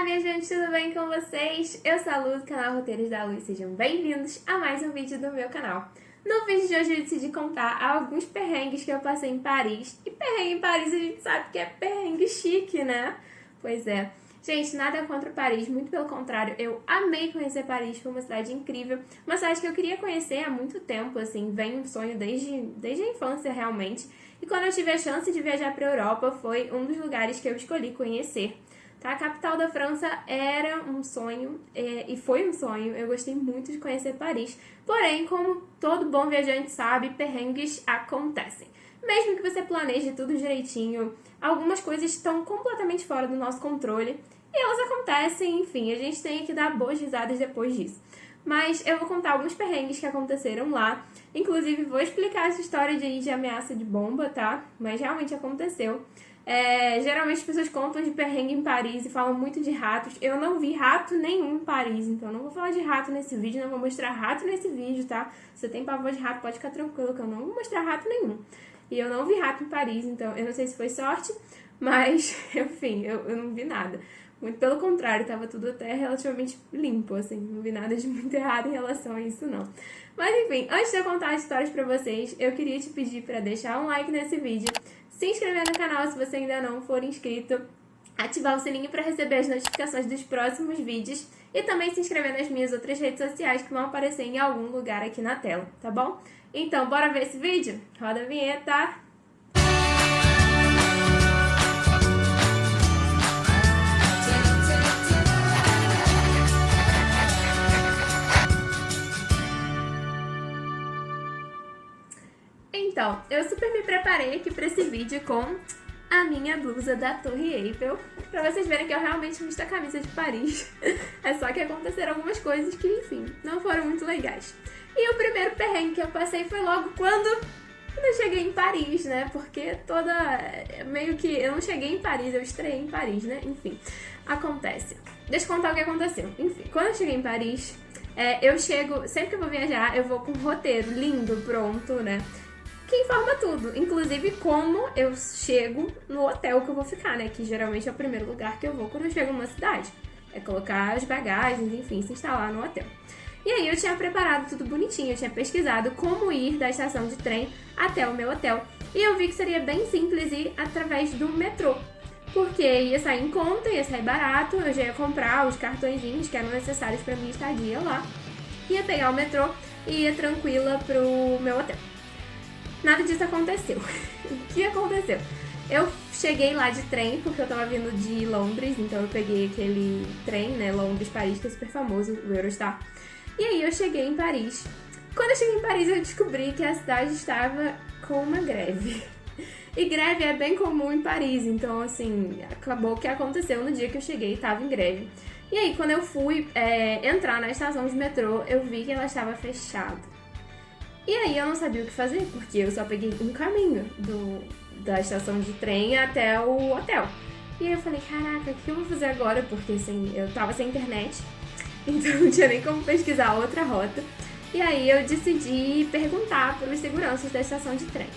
viajantes, tudo bem com vocês? Eu sou a Lu do canal Roteiros da Lu e sejam bem-vindos a mais um vídeo do meu canal. No vídeo de hoje eu decidi contar alguns perrengues que eu passei em Paris. E perrengue em Paris a gente sabe que é perrengue chique, né? Pois é. Gente, nada contra Paris, muito pelo contrário, eu amei conhecer Paris, foi uma cidade incrível, uma cidade que eu queria conhecer há muito tempo, assim, vem um sonho desde a infância realmente, e quando eu tive a chance de viajar para a Europa, foi um dos lugares que eu escolhi conhecer. Tá? A capital da França era um sonho, e foi um sonho, eu gostei muito de conhecer Paris, porém, como todo bom viajante sabe, perrengues acontecem. Mesmo que você planeje tudo direitinho, algumas coisas estão completamente fora do nosso controle e elas acontecem, enfim, a gente tem que dar boas risadas depois disso. Mas eu vou contar alguns perrengues que aconteceram lá, inclusive vou explicar essa história de ameaça de bomba, tá? Mas realmente aconteceu. Geralmente as pessoas contam de perrengue em Paris e falam muito de ratos. Eu não vi rato nenhum em Paris, então não vou falar de rato nesse vídeo, não vou mostrar rato nesse vídeo, tá? Se você tem pavor de rato, pode ficar tranquilo que eu não vou mostrar rato nenhum. E eu não vi rato em Paris, então eu não sei se foi sorte, mas, enfim, eu não vi nada. Muito pelo contrário, estava tudo até relativamente limpo, assim, não vi nada de muito errado em relação a isso, não. Mas, enfim, antes de eu contar as histórias pra vocês, eu queria te pedir para deixar um like nesse vídeo, se inscrever no canal se você ainda não for inscrito, ativar o sininho para receber as notificações dos próximos vídeos e também se inscrever nas minhas outras redes sociais que vão aparecer em algum lugar aqui na tela, tá bom? Então, bora ver esse vídeo? Roda a vinheta! Então, eu super me preparei aqui para esse vídeo com a minha blusa da Torre Eiffel, pra vocês verem que eu realmente visto a camisa de Paris. É só que aconteceram algumas coisas que, enfim, não foram muito legais. E o primeiro perrengue que eu passei foi logo quando eu cheguei em Paris, né? Porque meio que eu não cheguei em Paris, eu estreiei em Paris, né? Enfim, acontece. Deixa eu contar o que aconteceu. Enfim, quando eu cheguei em Paris, eu chego, sempre que eu vou viajar, eu vou com um roteiro lindo, pronto, né? Que informa tudo, inclusive como eu chego no hotel que eu vou ficar, né? Que geralmente é o primeiro lugar que eu vou quando eu chego numa cidade. É colocar as bagagens, enfim, se instalar no hotel. E aí eu tinha preparado tudo bonitinho, eu tinha pesquisado como ir da estação de trem até o meu hotel. E eu vi que seria bem simples ir através do metrô. Porque ia sair em conta, ia sair barato, eu já ia comprar os cartõezinhos que eram necessários para minha estadia lá. Ia pegar o metrô e ia tranquila pro meu hotel. Nada disso aconteceu. O que aconteceu? Eu cheguei lá de trem, porque eu tava vindo de Londres, então eu peguei aquele trem, né, Londres-Paris, que é super famoso, o Eurostar. E aí eu cheguei em Paris. Quando eu cheguei em Paris, eu descobri que a cidade estava com uma greve. E greve é bem comum em Paris, então, assim, acabou que aconteceu no dia que eu cheguei, estava em greve. E aí, quando eu fui entrar na estação de metrô, eu vi que ela estava fechada. E aí eu não sabia o que fazer, porque eu só peguei um caminho da estação de trem até o hotel. E aí eu falei, caraca, o que eu vou fazer agora? Porque assim, eu tava sem internet, então não tinha nem como pesquisar outra rota. E aí eu decidi perguntar para os seguranças da estação de trem.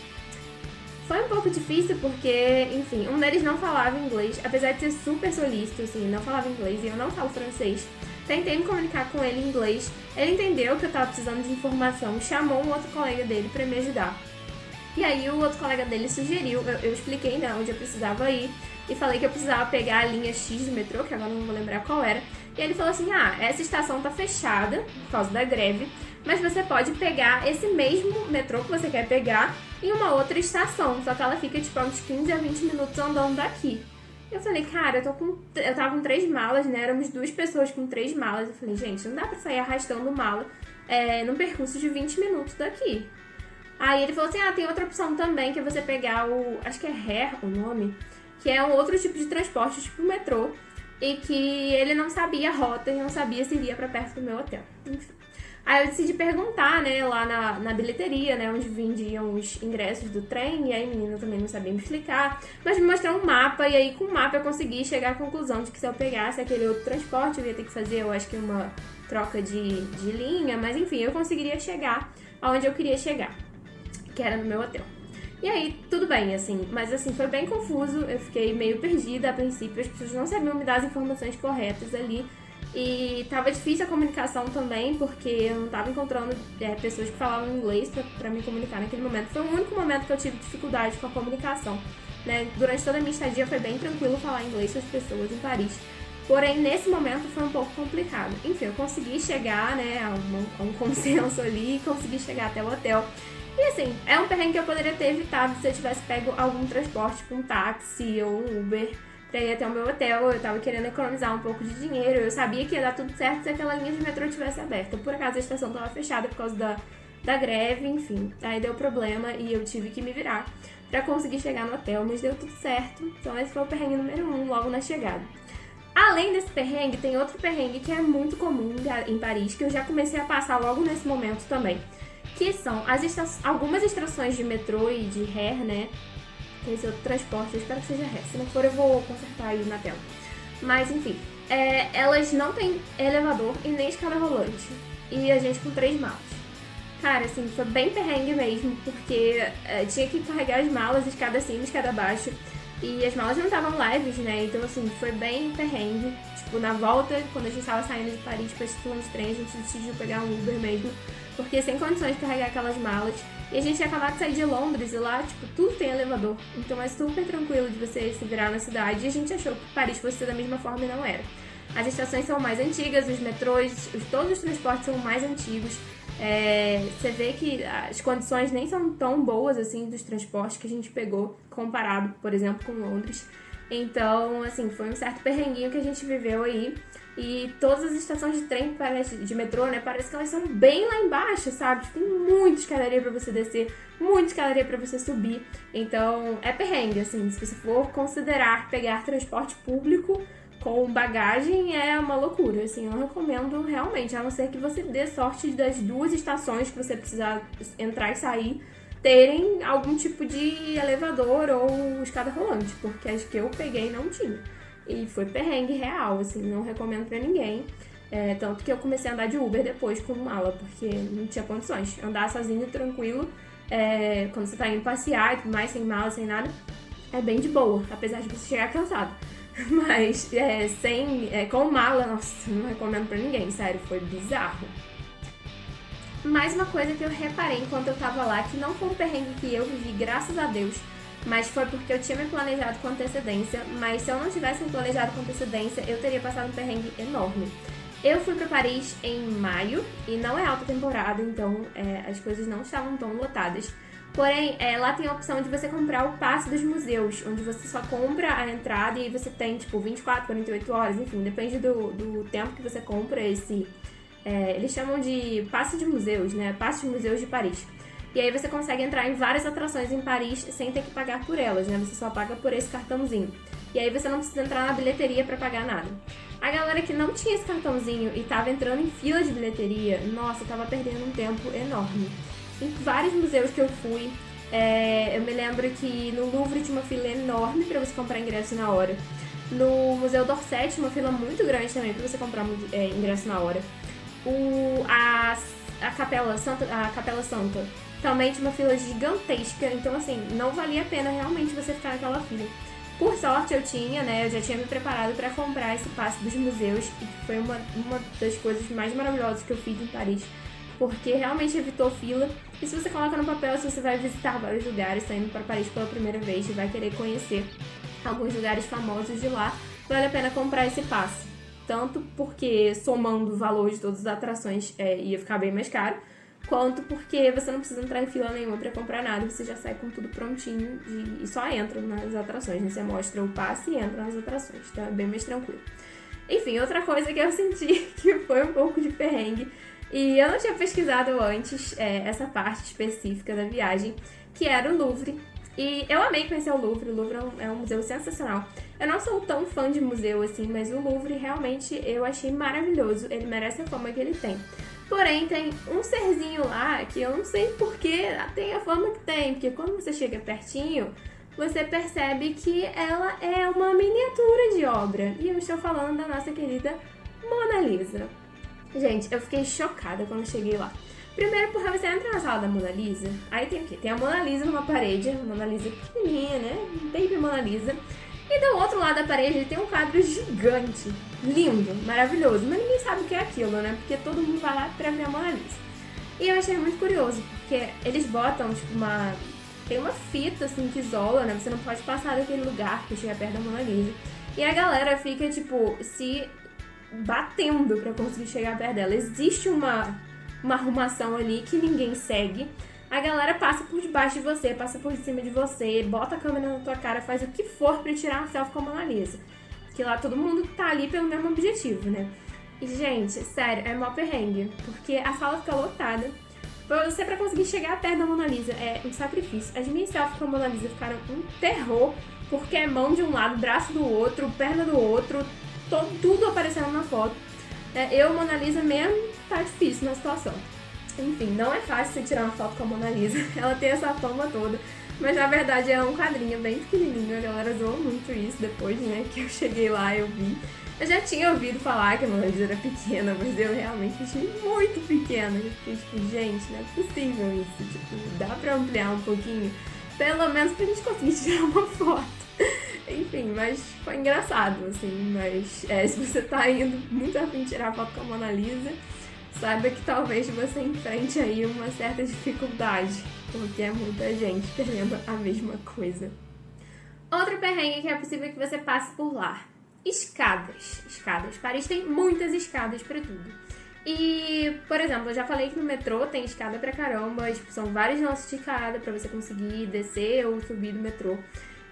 Foi um pouco difícil porque, enfim, um deles não falava inglês, apesar de ser super solícito, assim, não falava inglês e eu não falo francês. Tentei me comunicar com ele em inglês, ele entendeu que eu tava precisando de informação, chamou um outro colega dele pra me ajudar. E aí o outro colega dele sugeriu, eu expliquei, né, onde eu precisava ir, e falei que eu precisava pegar a linha X do metrô, que agora não vou lembrar qual era, e ele falou assim, essa estação tá fechada, por causa da greve, mas você pode pegar esse mesmo metrô que você quer pegar em uma outra estação, só que ela fica tipo uns 15 a 20 minutos andando daqui. Eu falei, cara, eu tava com 3 malas, né? Éramos 2 pessoas com 3 malas. Eu falei, gente, não dá pra sair arrastando mala num percurso de 20 minutos daqui. Aí ele falou assim, tem outra opção também, que é você pegar acho que é RER o nome, que é um outro tipo de transporte, tipo metrô, e que ele não sabia a rota e não sabia se iria pra perto do meu hotel. Enfim. Aí eu decidi perguntar, né, lá na bilheteria, né, onde vendiam os ingressos do trem, e aí a menina também não sabia me explicar, mas me mostrou um mapa, e aí com o mapa eu consegui chegar à conclusão de que se eu pegasse aquele outro transporte, eu ia ter que fazer, eu acho que uma troca de linha, mas enfim, eu conseguiria chegar aonde eu queria chegar, que era no meu hotel. E aí, tudo bem, assim, mas assim, foi bem confuso, eu fiquei meio perdida a princípio, as pessoas não sabiam me dar as informações corretas ali. E tava difícil a comunicação também, porque eu não tava encontrando pessoas que falavam inglês pra me comunicar naquele momento. Foi o único momento que eu tive dificuldade com a comunicação, né? Durante toda a minha estadia foi bem tranquilo falar inglês com as pessoas em Paris. Porém, nesse momento foi um pouco complicado. Enfim, eu consegui chegar, né, a um consenso ali, consegui chegar até o hotel. E assim, é um perrengue que eu poderia ter evitado se eu tivesse pego algum transporte, tipo um táxi ou um Uber, pra ir até o meu hotel. Eu tava querendo economizar um pouco de dinheiro, eu sabia que ia dar tudo certo se aquela linha de metrô estivesse aberta. Por acaso a estação tava fechada por causa da greve, enfim. Aí deu problema e eu tive que me virar pra conseguir chegar no hotel, mas deu tudo certo. Então esse foi o perrengue número 1, logo na chegada. Além desse perrengue, tem outro perrengue que é muito comum em Paris, que eu já comecei a passar logo nesse momento também. Que são algumas estações de metrô e de RER, né? Esse outro transporte, eu espero que seja RER. Se não for, eu vou consertar aí na tela. Mas, enfim, elas não têm elevador e nem escada rolante. E a gente com 3 malas. Cara, assim, foi bem perrengue mesmo, porque tinha que carregar as malas, escada acima, escada abaixo. E as malas não estavam leves, né? Então, assim, foi bem perrengue. Tipo, na volta, quando a gente tava saindo de Paris pra estação de trem, a gente decidiu pegar um Uber mesmo. Porque sem condições de carregar aquelas malas. E a gente ia acabar de sair de Londres e lá, tipo, tudo tem elevador. Então é super tranquilo de você se virar na cidade. E a gente achou que Paris fosse da mesma forma e não era. As estações são mais antigas, os metrôs, todos os transportes são mais antigos. Você vê que as condições nem são tão boas assim dos transportes que a gente pegou, comparado, por exemplo, com Londres. Então, assim, foi um certo perrenguinho que a gente viveu aí. E todas as estações de trem, de metrô, né, parece que elas são bem lá embaixo, sabe? Tem muita escadaria pra você descer, muita escadaria pra você subir. Então, é perrengue, assim, se você for considerar pegar transporte público com bagagem, é uma loucura, assim, eu não recomendo realmente, a não ser que você dê sorte das 2 estações que você precisar entrar e sair terem algum tipo de elevador ou escada rolante, porque as que eu peguei não tinha. E foi perrengue real, assim, não recomendo pra ninguém. Tanto que eu comecei a andar de Uber depois com mala, porque não tinha condições. Andar sozinho, tranquilo, quando você tá indo passear e tudo mais, sem mala, sem nada, é bem de boa, apesar de você chegar cansado. Mas com mala, nossa, não recomendo pra ninguém, sério, foi bizarro. Mais uma coisa que eu reparei enquanto eu tava lá, que não foi um perrengue que eu vivi, graças a Deus, mas foi porque eu tinha me planejado com antecedência, mas se eu não tivesse me planejado com antecedência, eu teria passado um perrengue enorme. Eu fui pra Paris em maio, e não é alta temporada, então as coisas não estavam tão lotadas. Porém, lá tem a opção de você comprar o passe dos museus, onde você só compra a entrada e aí você tem, tipo, 24, 48 horas, enfim, depende do tempo que você compra esse... eles chamam de passe de museus, né? Passe de museus de Paris. E aí você consegue entrar em várias atrações em Paris sem ter que pagar por elas, né? Você só paga por esse cartãozinho. E aí você não precisa entrar na bilheteria pra pagar nada. A galera que não tinha esse cartãozinho e tava entrando em fila de bilheteria, nossa, tava perdendo um tempo enorme. Em vários museus que eu fui, eu me lembro que no Louvre tinha uma fila enorme pra você comprar ingresso na hora. No Museu d'Orsay tinha uma fila muito grande também pra você comprar ingresso na hora. A Capela Santa também tinha uma fila gigantesca, então assim, não valia a pena realmente você ficar naquela fila. Por sorte eu tinha, né, eu já tinha me preparado pra comprar esse passe dos museus, e foi uma das coisas mais maravilhosas que eu fiz em Paris, porque realmente evitou fila. E se você coloca no papel, se você vai visitar vários lugares, tá indo pra Paris pela primeira vez e vai querer conhecer alguns lugares famosos de lá, vale a pena comprar esse passe. Tanto porque somando o valor de todas as atrações ia ficar bem mais caro, quanto porque você não precisa entrar em fila nenhuma pra comprar nada, você já sai com tudo prontinho e só entra nas atrações, né? Você mostra o passe e entra nas atrações, tá bem mais tranquilo. Enfim, outra coisa que eu senti que foi um pouco de perrengue, e eu não tinha pesquisado antes essa parte específica da viagem, que era o Louvre. E eu amei conhecer o Louvre é um museu sensacional. Eu não sou tão fã de museu assim, mas o Louvre realmente eu achei maravilhoso, ele merece a fama que ele tem. Porém, tem um serzinho lá que eu não sei porque tem a fama que tem, porque quando você chega pertinho, você percebe que ela é uma miniatura de obra. E eu estou falando da nossa querida Mona Lisa. Gente, eu fiquei chocada quando cheguei lá. Primeiro porque você entra na sala da Mona Lisa, aí tem o quê? Tem a Mona Lisa numa parede, a Mona Lisa pequenininha, né? Baby Mona Lisa. E do outro lado da parede tem um quadro gigante, lindo, maravilhoso, mas ninguém sabe o que é aquilo, né? Porque todo mundo vai lá pra ver a Mona Lisa. E eu achei muito curioso, porque eles botam, tipo, tem uma fita, assim, que isola, né? Você não pode passar daquele lugar que chega perto da Mona Lisa. E a galera fica, tipo, se batendo pra conseguir chegar perto dela. Existe uma arrumação ali que ninguém segue. A galera passa por debaixo de você, passa por cima de você, bota a câmera na tua cara, faz o que for pra tirar uma selfie com a Mona Lisa. Que lá todo mundo tá ali pelo mesmo objetivo, né? E, gente, sério, é mó perrengue, porque a sala fica lotada. Pra conseguir chegar perto da Mona Lisa é um sacrifício. As minhas selfies com a Mona Lisa ficaram um terror, porque é mão de um lado, braço do outro, perna do outro, tudo aparecendo na foto. Eu, Mona Lisa mesmo, tá difícil na situação. Enfim, não é fácil você tirar uma foto com a Mona Lisa, ela tem essa fama toda, mas na verdade é um quadrinho bem pequenininho, a galera zoou muito isso depois, né, que eu cheguei lá e eu vi. Eu já tinha ouvido falar que a Mona Lisa era pequena, mas eu realmente achei muito pequena. Eu fiquei tipo, gente, não é possível isso, tipo, dá pra ampliar um pouquinho, pelo menos pra gente conseguir tirar uma foto. Enfim, mas foi engraçado, assim, mas se você tá indo muito a fim de tirar foto com a Mona Lisa, saiba que talvez você enfrente aí uma certa dificuldade, porque é muita gente querendo a mesma coisa. Outro perrengue que é possível que você passe por lá. Escadas. Paris tem muitas escadas pra tudo. E, por exemplo, eu já falei que no metrô tem escada pra caramba, tipo, são vários lances de escada pra você conseguir descer ou subir do metrô.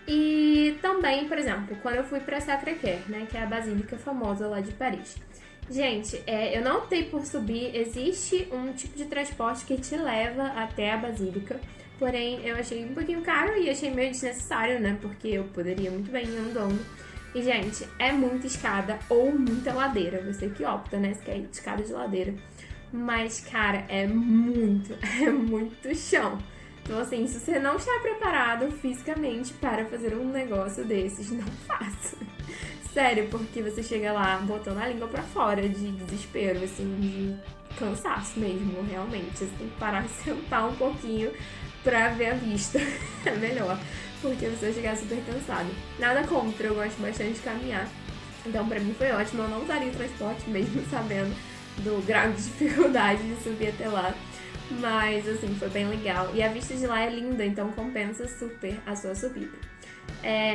E também, por exemplo, quando eu fui pra Sacré-Cœur, né, que é a basílica famosa lá de Paris. Gente, eu não optei por subir, existe um tipo de transporte que te leva até a basílica, porém eu achei um pouquinho caro e achei meio desnecessário, né, porque eu poderia muito bem ir andando. E, gente, é muita escada ou muita ladeira, você que opta, né, se quer ir de escada de ladeira. Mas, cara, é muito chão. Então, assim, se você não está preparado fisicamente para fazer um negócio desses, não faça. Sério, porque você chega lá botando a língua pra fora de desespero, assim, de cansaço mesmo, realmente. Você tem que parar e sentar um pouquinho pra ver a vista. É melhor, porque você vai chegar super cansado. Nada contra, eu gosto bastante de caminhar. Então, pra mim foi ótimo. Eu não usaria o transporte mesmo sabendo do grau de dificuldade de subir até lá. Mas, assim, foi bem legal. E a vista de lá é linda, então compensa super a sua subida.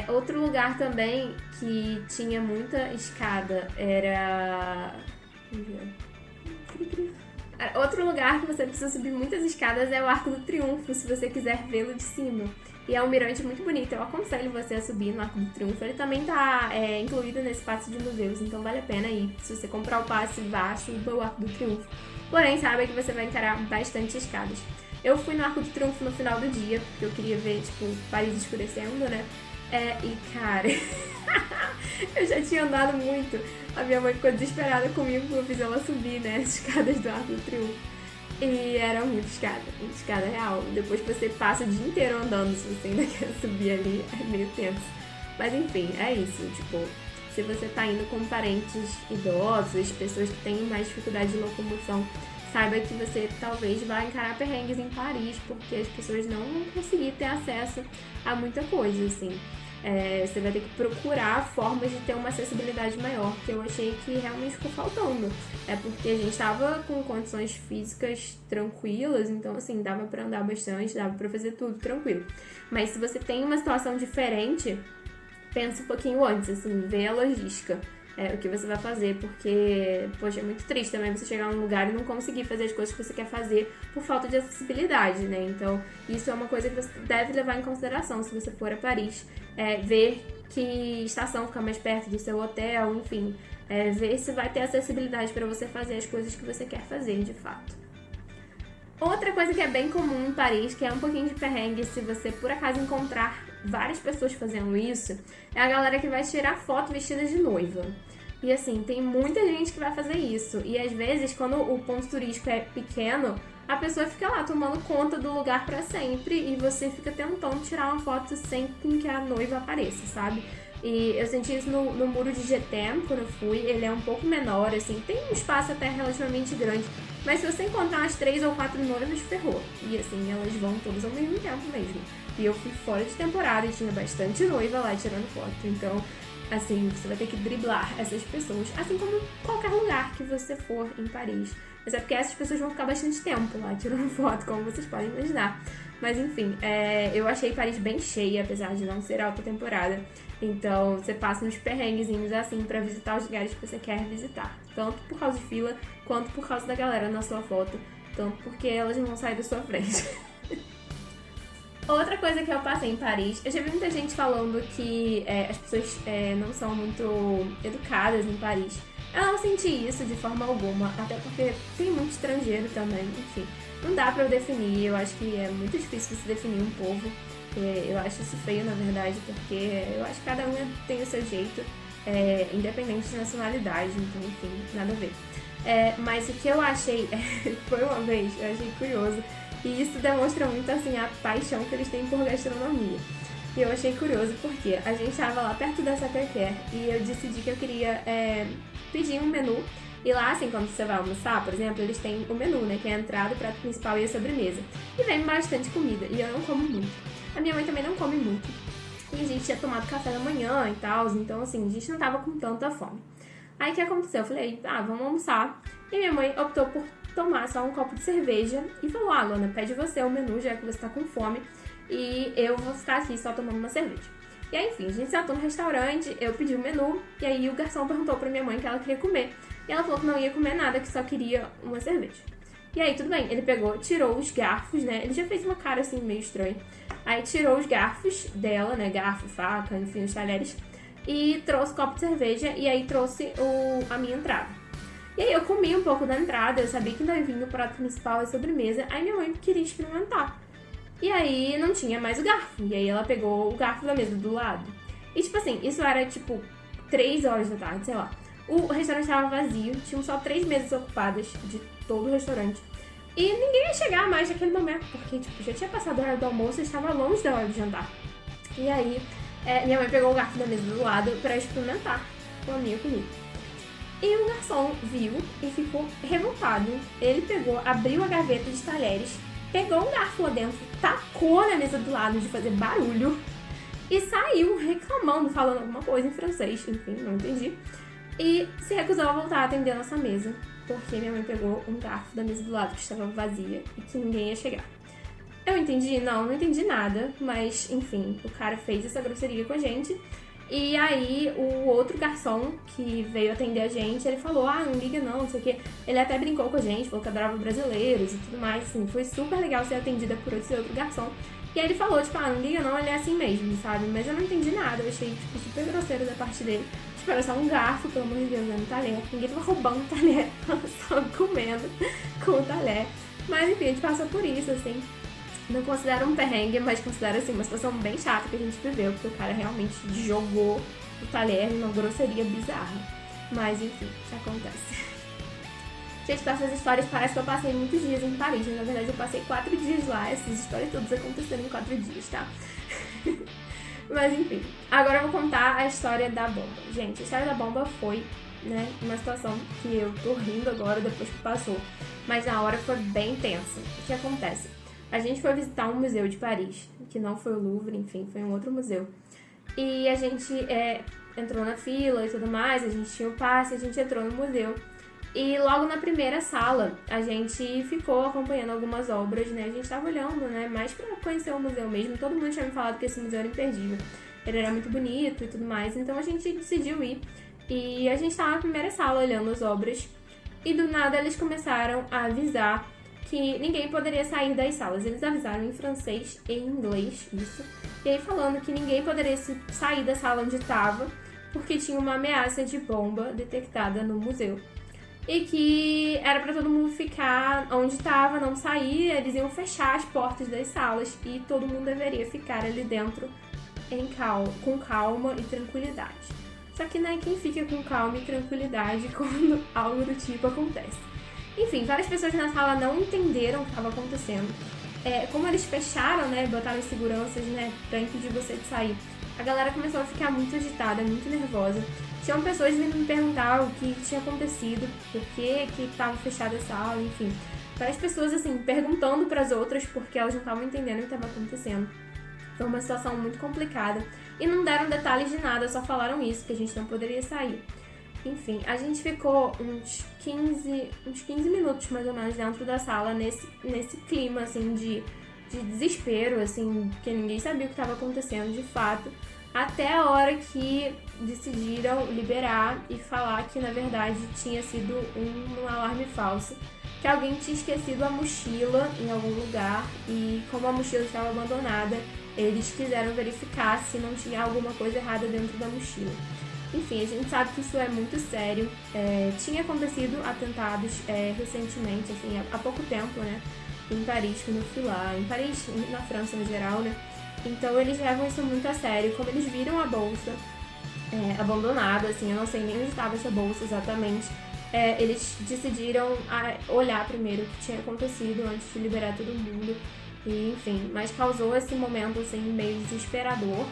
Outro lugar também que tinha muita escada era... Outro lugar que você precisa subir muitas escadas é o Arco do Triunfo, se você quiser vê-lo de cima. E é um mirante muito bonito, eu aconselho você a subir no Arco do Triunfo. Ele também tá incluído nesse passe de museus, então vale a pena ir. Se você comprar o passe, vá, suba o Arco do Triunfo. Porém, saiba que você vai encarar bastante escadas. Eu fui no Arco do Triunfo no final do dia, porque eu queria ver, tipo, Paris escurecendo, né? E, cara, eu já tinha andado muito. A minha mãe ficou desesperada comigo porque eu fiz ela subir, né, as escadas do Arco do Triunfo. E era muita escada real. Depois que você passa o dia inteiro andando, se você ainda quer subir ali, é meio tenso. Mas enfim, é isso, tipo, se você tá indo com parentes idosos, pessoas que têm mais dificuldade de locomoção, saiba que você talvez vá encarar perrengues em Paris, porque as pessoas não vão conseguir ter acesso a muita coisa, assim. Você vai ter que procurar formas de ter uma acessibilidade maior, que eu achei que realmente ficou faltando. Porque a gente tava com condições físicas tranquilas, então assim, dava pra andar bastante, dava pra fazer tudo tranquilo. Mas se você tem uma situação diferente, pensa um pouquinho antes, assim, vê a logística. O que você vai fazer, porque, poxa, é muito triste também você chegar num lugar e não conseguir fazer as coisas que você quer fazer por falta de acessibilidade, né? Então, isso é uma coisa que você deve levar em consideração se você for a Paris. Ver que estação fica mais perto do seu hotel, enfim. Ver se vai ter acessibilidade para você fazer as coisas que você quer fazer, de fato. Outra coisa que é bem comum em Paris, que é um pouquinho de perrengue, se você por acaso encontrar várias pessoas fazendo isso, é a galera que vai tirar foto vestida de noiva. E assim, tem muita gente que vai fazer isso. E às vezes, quando o ponto turístico é pequeno, a pessoa fica lá tomando conta do lugar pra sempre e você fica tentando tirar uma foto sem que a noiva apareça, sabe? E eu senti isso no muro de Getem, quando eu fui. Ele é um pouco menor, assim, tem um espaço até relativamente grande. Mas se você encontrar umas 3 ou 4 noivas, ferrou. E assim, elas vão todas ao mesmo tempo mesmo. E eu fui fora de temporada e tinha bastante noiva lá tirando foto. Então, assim, você vai ter que driblar essas pessoas. Assim como qualquer lugar que você for em Paris. Mas é porque essas pessoas vão ficar bastante tempo lá tirando foto, como vocês podem imaginar. Mas enfim, eu achei Paris bem cheia, apesar de não ser alta temporada. Então, você passa uns perrenguezinhos assim pra visitar os lugares que você quer visitar. Tanto por causa de fila, quanto por causa da galera na sua foto. Tanto porque elas não vão sair da sua frente. Outra coisa que eu passei em Paris, eu já vi muita gente falando que as pessoas não são muito educadas em Paris. Eu não senti isso de forma alguma, até porque tem muito estrangeiro também, enfim. Não dá pra eu definir, eu acho que é muito difícil você definir um povo. Eu acho isso feio, na verdade, porque eu acho que cada um tem o seu jeito, independente de nacionalidade, então, enfim, nada a ver. Mas o que eu achei, foi uma vez, eu achei curioso, e isso demonstra muito, assim, a paixão que eles têm por gastronomia. E eu achei curioso porque a gente estava lá perto da Sacré-Cœur e eu decidi que eu queria pedir um menu. E lá, assim, quando você vai almoçar, por exemplo, eles têm o menu, né? Que é a entrada, o prato principal e a sobremesa. E vem bastante comida, e eu não como muito. A minha mãe também não come muito. E a gente tinha tomado café da manhã e tal, então, assim, a gente não tava com tanta fome. Aí, o que aconteceu? Eu falei, vamos almoçar. E minha mãe optou por tomar só um copo de cerveja e falou, Luana, pede você o menu, já que você tá com fome, e eu vou ficar aqui só tomando uma cerveja. E aí, enfim, a gente sentou no restaurante, eu pedi o menu, e aí o garçom perguntou pra minha mãe que ela queria comer. E ela falou que não ia comer nada, que só queria uma cerveja. E aí, tudo bem, ele pegou, tirou os garfos, né? Ele já fez uma cara assim, meio estranha. Aí tirou os garfos dela, né? Garfo, faca, enfim, os talheres. E trouxe o copo de cerveja, e aí trouxe a minha entrada. E aí eu comi um pouco da entrada, eu sabia que ainda vinha o prato principal e a sobremesa. Aí minha mãe queria experimentar. E aí não tinha mais o garfo. E aí ela pegou o garfo da mesa do lado. E tipo assim, isso era tipo 3 horas da tarde, sei lá. O restaurante estava vazio, tinham só 3 mesas ocupadas de todo o restaurante. E ninguém ia chegar mais naquele momento, porque tipo, já tinha passado a hora do almoço e estava longe da hora de jantar. E aí minha mãe pegou o garfo da mesa do lado pra experimentar com a minha comida. E o garçom viu e ficou revoltado. Ele pegou, abriu a gaveta de talheres, pegou um garfo lá dentro, tacou na mesa do lado de fazer barulho e saiu reclamando, falando alguma coisa em francês, enfim, não entendi. E se recusou a voltar a atender a nossa mesa, porque minha mãe pegou um garfo da mesa do lado que estava vazia e que ninguém ia chegar. Eu entendi? Não entendi nada, mas enfim, o cara fez essa grosseria com a gente. E aí, o outro garçom que veio atender a gente, ele falou, não liga não sei o quê. Ele até brincou com a gente, falou que adorava brasileiros e tudo mais, assim. Foi super legal ser atendida por esse outro garçom. E aí ele falou, tipo, não liga não, ele é assim mesmo, sabe? Mas eu não entendi nada, eu achei, tipo, super grosseiro da parte dele. Tipo, era só um garfo, pelo amor de Deus, no talher. Ninguém tava roubando o talher, tava só comendo com o talher. Mas enfim, a gente passou por isso, assim. Não considero um perrengue, mas considero, assim, uma situação bem chata que a gente viveu, porque o cara realmente jogou o talher numa grosseria bizarra. Mas, enfim, acontece. Gente, com essas histórias parece que eu passei muitos dias em Paris, mas na verdade eu passei 4 dias lá, essas histórias todas aconteceram em 4 dias, tá? Mas, enfim, agora eu vou contar a história da bomba. Gente, a história da bomba foi, né, uma situação que eu tô rindo agora depois que passou, mas na hora foi bem tensa. O que acontece? A gente foi visitar um museu de Paris, que não foi o Louvre, enfim, foi um outro museu. E a gente entrou na fila e tudo mais, a gente tinha o passe, a gente entrou no museu. E logo na primeira sala, a gente ficou acompanhando algumas obras, né? A gente tava olhando, né? Mais pra conhecer o museu mesmo. Todo mundo tinha me falado que esse museu era imperdível. Ele era muito bonito e tudo mais, então a gente decidiu ir. E a gente tava na primeira sala olhando as obras. E do nada eles começaram a avisar que ninguém poderia sair das salas. Eles avisaram em francês e em inglês, isso. E aí falando que ninguém poderia sair da sala onde estava, porque tinha uma ameaça de bomba detectada no museu. E que era pra todo mundo ficar onde estava, não sair, eles iam fechar as portas das salas e todo mundo deveria ficar ali dentro com calma e tranquilidade. Só que, né, quem fica com calma e tranquilidade quando algo do tipo acontece? Enfim, várias pessoas na sala não entenderam o que estava acontecendo. Como eles fecharam, né, botaram seguranças, né, pra impedir você de sair, a galera começou a ficar muito agitada, muito nervosa. Tinham pessoas vindo me perguntar o que tinha acontecido, por que estava fechada a sala, enfim. Várias pessoas, assim, perguntando para as outras porque elas não estavam entendendo o que estava acontecendo. Foi uma situação muito complicada. E não deram detalhes de nada, só falaram isso, que a gente não poderia sair. Enfim, a gente ficou uns 15 minutos, mais ou menos, dentro da sala, nesse clima, assim, de desespero, assim, que ninguém sabia o que estava acontecendo de fato, até a hora que decidiram liberar e falar que, na verdade, tinha sido um alarme falso, que alguém tinha esquecido a mochila em algum lugar e, como a mochila estava abandonada, eles quiseram verificar se não tinha alguma coisa errada dentro da mochila. Enfim, a gente sabe que isso é muito sério. Tinha acontecido atentados recentemente, assim, há pouco tempo, né? Em Paris, quando eu fui lá. Em Paris, na França no geral, né? Então eles levam isso muito a sério. Como eles viram a bolsa abandonada, assim, eu não sei nem onde estava essa bolsa exatamente. Eles decidiram olhar primeiro o que tinha acontecido antes de liberar todo mundo. E, enfim, mas causou esse momento, assim, meio desesperador.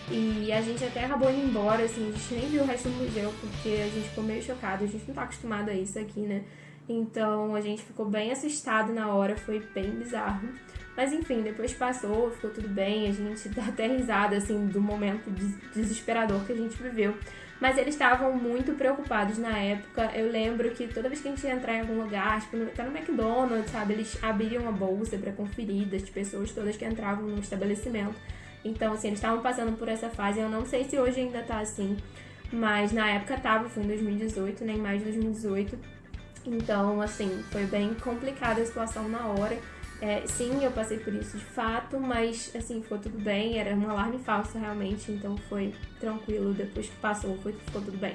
E a gente até acabou indo embora, assim, a gente nem viu o resto do museu, porque a gente ficou meio chocado, a gente não tá acostumado a isso aqui, né? Então a gente ficou bem assustado na hora, foi bem bizarro. Mas enfim, depois passou, ficou tudo bem, a gente dá até risada, assim, do momento desesperador que a gente viveu. Mas eles estavam muito preocupados na época. Eu lembro que toda vez que a gente ia entrar em algum lugar, tipo, até no McDonald's, sabe? Eles abriam a bolsa pra conferir das pessoas todas que entravam no estabelecimento. Então, assim, eles estavam passando por essa fase. Eu não sei se hoje ainda tá assim, mas na época tava, foi em 2018, nem mais de 2018. Então, assim, foi bem complicada a situação na hora. Sim, eu passei por isso de fato, mas, assim, ficou tudo bem. Era um alarme falso, realmente, então foi tranquilo. Depois que passou, ficou tudo bem.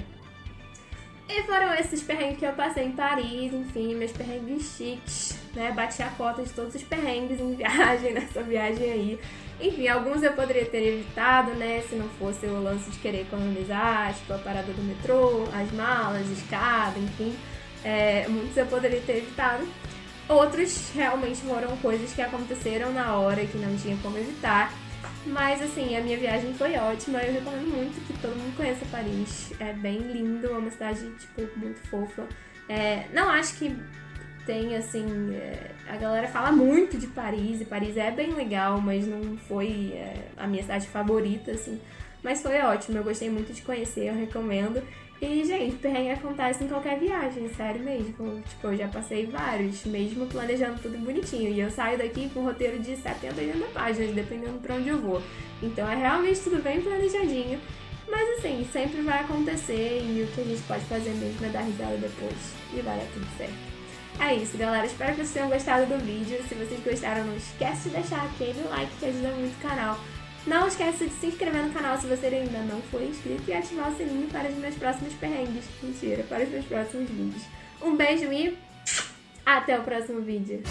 E foram esses perrengues que eu passei em Paris, enfim, meus perrengues chiques, né? Bati a cota de todos os perrengues em viagem, nessa viagem aí. Enfim, alguns eu poderia ter evitado, né? Se não fosse o lance de querer economizar, tipo a parada do metrô, as malas, escada, enfim. Muitos eu poderia ter evitado. Outros realmente foram coisas que aconteceram na hora, que não tinha como evitar. Mas, assim, a minha viagem foi ótima. Eu recomendo muito que todo mundo conheça Paris. É bem lindo, é uma cidade, tipo, muito fofa. Não acho que tem, assim... a galera fala muito de Paris, e Paris é bem legal, mas não foi a minha cidade favorita, assim. Mas foi ótimo, eu gostei muito de conhecer, eu recomendo. E, gente, perrengue acontece em qualquer viagem, sério mesmo. Tipo, eu já passei vários, mesmo planejando tudo bonitinho. E eu saio daqui com um roteiro de 70, 80 páginas, dependendo pra onde eu vou. Então é realmente tudo bem planejadinho. Mas, assim, sempre vai acontecer e o que a gente pode fazer mesmo é dar risada depois. E vai dar tudo certo. É isso, galera. Espero que vocês tenham gostado do vídeo. Se vocês gostaram, não esquece de deixar aquele like que ajuda muito o canal. Não esqueça de se inscrever no canal se você ainda não for inscrito e ativar o sininho para os meus próximos perrengues. Mentira, para os meus próximos vídeos. Um beijo e até o próximo vídeo.